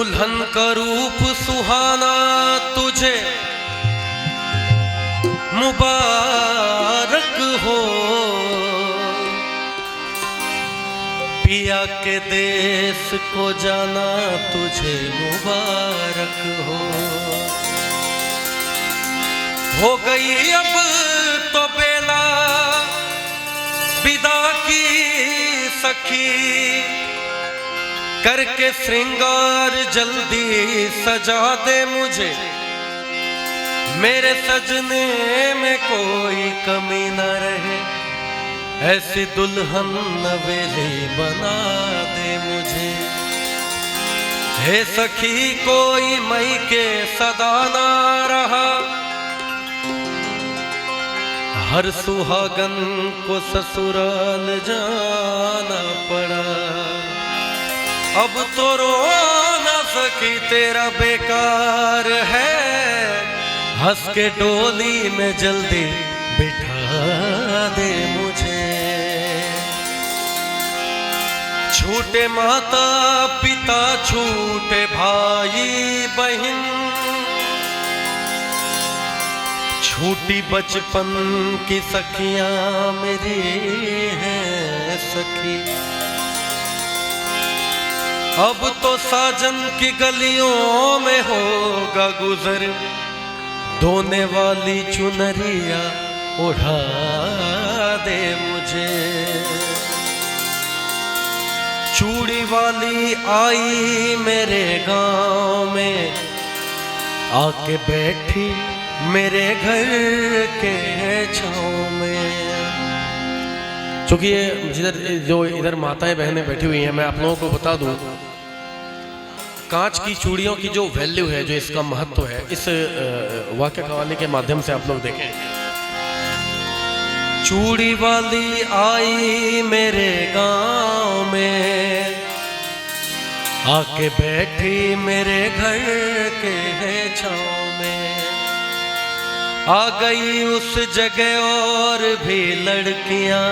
दुल्हन का रूप सुहाना तुझे मुबारक हो, पिया के देश को जाना तुझे मुबारक हो गई अब तो बेला विदा की सखी, करके श्रृंगार जल्दी सजा दे मुझे, मेरे सजने में कोई कमी न रहे, ऐसी दुल्हन नवेली बना दे मुझे। हे सखी कोई मई के सदा ना रहा, हर सुहागन को ससुराल जाना पड़ा, अब तो रो ना सकी तेरा बेकार है, हंस के डोली में जल्दी बिठा दे मुझे। छूटे माता पिता छूटे भाई बहन, छूटी बचपन की सखियां मेरी हैं सखी, अब तो साजन की गलियों में होगा गुजर, धोने वाली चुनरिया उड़ा दे मुझे। चूड़ी वाली आई मेरे गांव में, आके बैठी मेरे घर के छाँव में। क्योंकि ये जो इधर माताएं बहनें बैठी हुई हैं, मैं आप लोगों को बता दूं, कांच की चूड़ियों की जो वैल्यू है, जो इसका महत्व है, इस वाक्य कहानी के माध्यम से आप लोग देखें। चूड़ी वाली आई मेरे गांव में, आके बैठी मेरे घर के छाँव में, आ गई उस जगह और भी लड़कियां,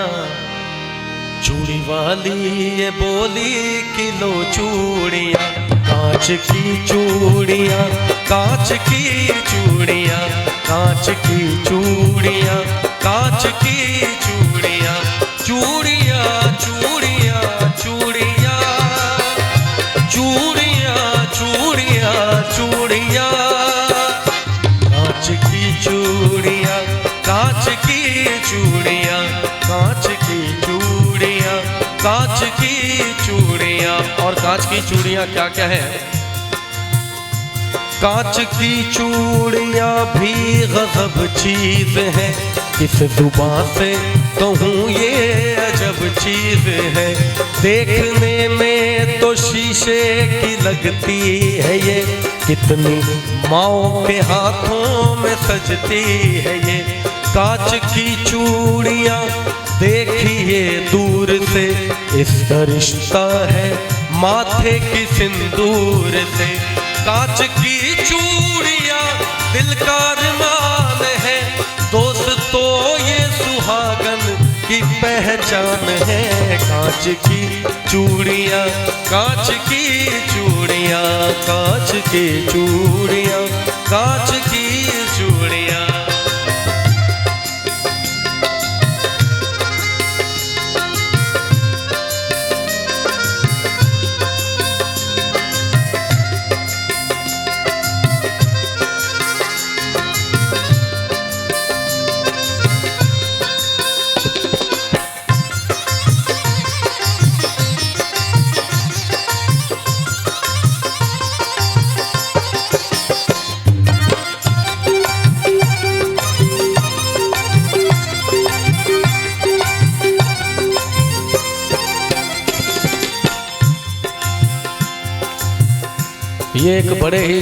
चूड़ी वाली ये बोली कि लो चूड़ियां, कांच की चूड़ियां, कांच की चूड़ियां, कांच की चूड़ियां, कांच की चूड़ियां, चूड़ियां चूड़ियां चूड़ियां, चूड़ियां चूड़ियां चूड़ियां, कांच की चूड़ियां, कांच की चूड़ियां, कांच की चूड़ियां, कांच की चूड़ियां। और कांच की चूड़ियां क्या क्या है? कांच की चूड़ियां भी गजब चीज है, किस जुबान से कहूँ ये अजब चीज है, देखने में तो शीशे की लगती है ये, कितनी माओ के हाथों में सजती है ये। कांच की चूड़ियां देखिए दूर से, इसका रिश्ता है माथे की सिंदूर से। कांच की चूड़ियां दिल का अरमान है, दोस्तों ये सुहागन की पहचान है। कांच की चूड़ियां, कांच की चूड़ियां, कांच की चूड़ियां, कांच की चूड़ियां। ये एक बड़े ही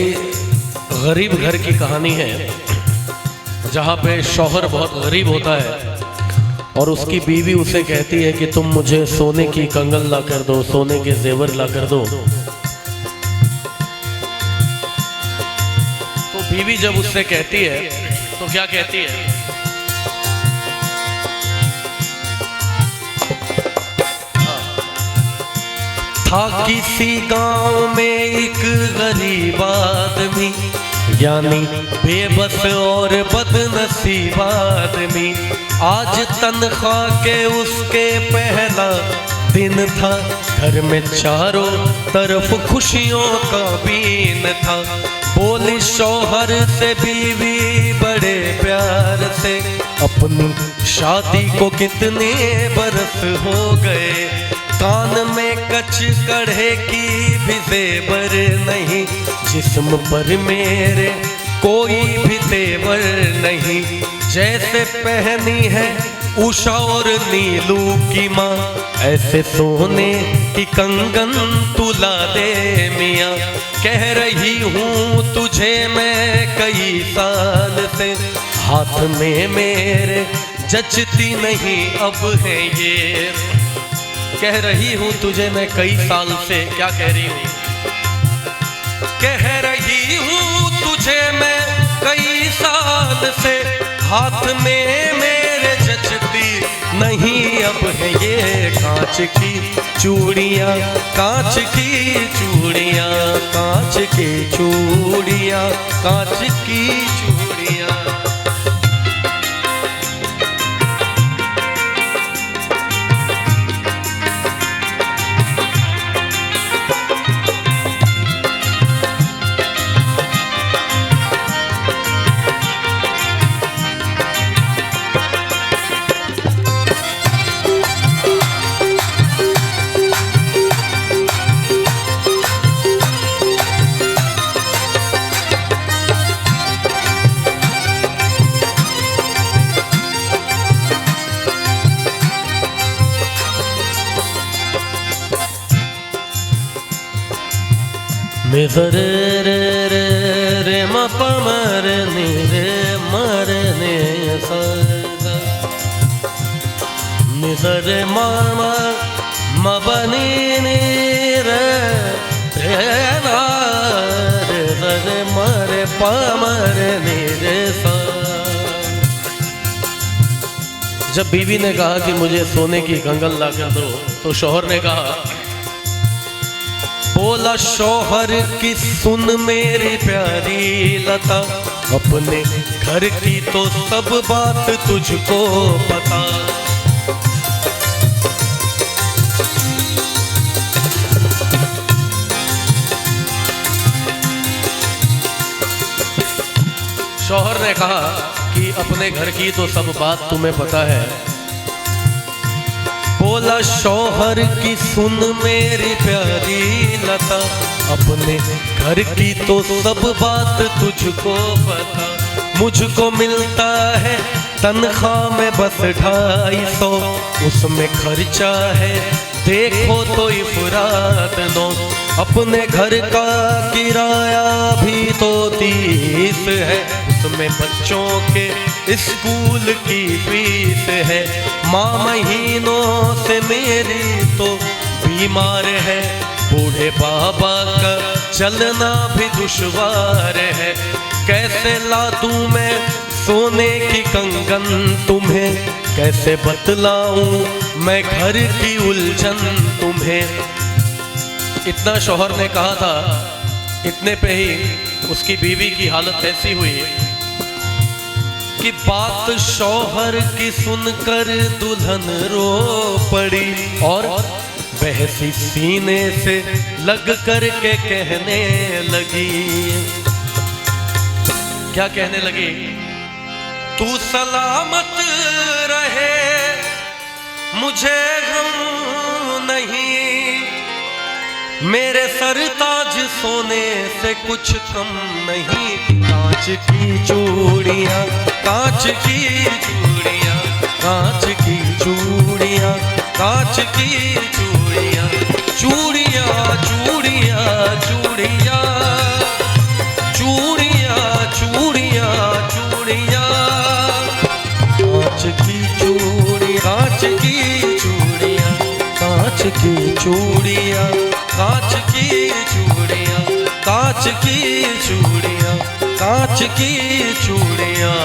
गरीब घर की कहानी है, जहाँ पे शौहर बहुत गरीब होता है और उसकी बीवी उसे कहती है कि तुम मुझे सोने की कंगन ला कर दो, सोने के जेवर ला कर दो। तो बीवी जब उससे कहती है तो क्या कहती है? था किसी गांव में एक गरीब आदमी, यानी बेबस और बदनसीब आदमी। आज तनख्वाह के उसके पहला दिन था, घर में चारों तरफ खुशियों का बीन था। बोली शौहर से बीवी बड़े प्यार से, अपनी शादी को कितने बरस हो गए। कान में कच कढ़े की भी जेवर नहीं, जिस्म पर मेरे कोई भी तेवर नहीं। जैसे पहनी है उषा और नीलू की माँ, ऐसे सोने की कंगन तुला दे मियाँ। कह रही हूँ तुझे मैं कई साल से, हाथ में मेरे जचती नहीं अब है ये। कह रही हूँ तुझे मैं कई साल से, क्या कह रही हूँ? कह रही हूँ तुझे मैं कई साल से, हाथ में मेरे जचती नहीं अब है ये। कांच की चूड़ियाँ, कांच की चूड़ियाँ, कांच की चूड़ियाँ, कांच की चूड़ियाँ। रे रे रे रे म प म रे नि रे म रे नि सा नि सा रे म म म प नि नि रे रे ना रे सा रे म रे प म रे नि रे सा। जब बीवी ने कहा कि मुझे सोने की कंगन ला कर दो, तो शौहर ने कहा, बोला शौहर की सुन मेरी प्यारी लता, अपने घर की तो सब बात तुझको पता। शौहर ने कहा कि अपने घर की तो सब बात तुम्हें पता है। बोला शौहर की सुन मेरी प्यारी लता, अपने घर की तो सब बात तुझको पता। मुझको मिलता है तनख्वाह में बस 250, उसमें खर्चा है देखो तो इफरात नो। अपने घर का किराया भी तो 30 है, उसमें बच्चों के स्कूल की फीस है। माँ महीनों से मेरी तो बीमार है, बूढ़े बाबा का चलना भी दुश्वार है। कैसे ला दूं मैं सोने की कंगन तुम्हें, कैसे बतलाऊं मैं घर की उलझन तुम्हें। इतना शौहर ने कहा था, इतने पे ही उसकी बीवी की हालत ऐसी हुई कि बात शौहर की सुनकर दुल्हन रो पड़ी और बहसी सीने से लग कर के कहने लगी। क्या कहने लगी? तू सलामत रहे मुझे गम नहीं, मेरे सरताज सोने से कुछ कम नहीं। कांच की चूड़ियाँ, कांच की चूड़ियाँ, कांच की चूड़ियाँ, कांच की चूड़ियाँ, चूड़ियाँ चूड़ियाँ चूड़ियाँ चूड़ियाँ चूड़ियाँ चूड़ियाँ, कांच की चूड़ियाँ, कांच की चूड़ियाँ, कांच की चूड़ियाँ, कांच की चूड़ियाँ, कांच की चूड़ियाँ, कांच की चूड़ियाँ।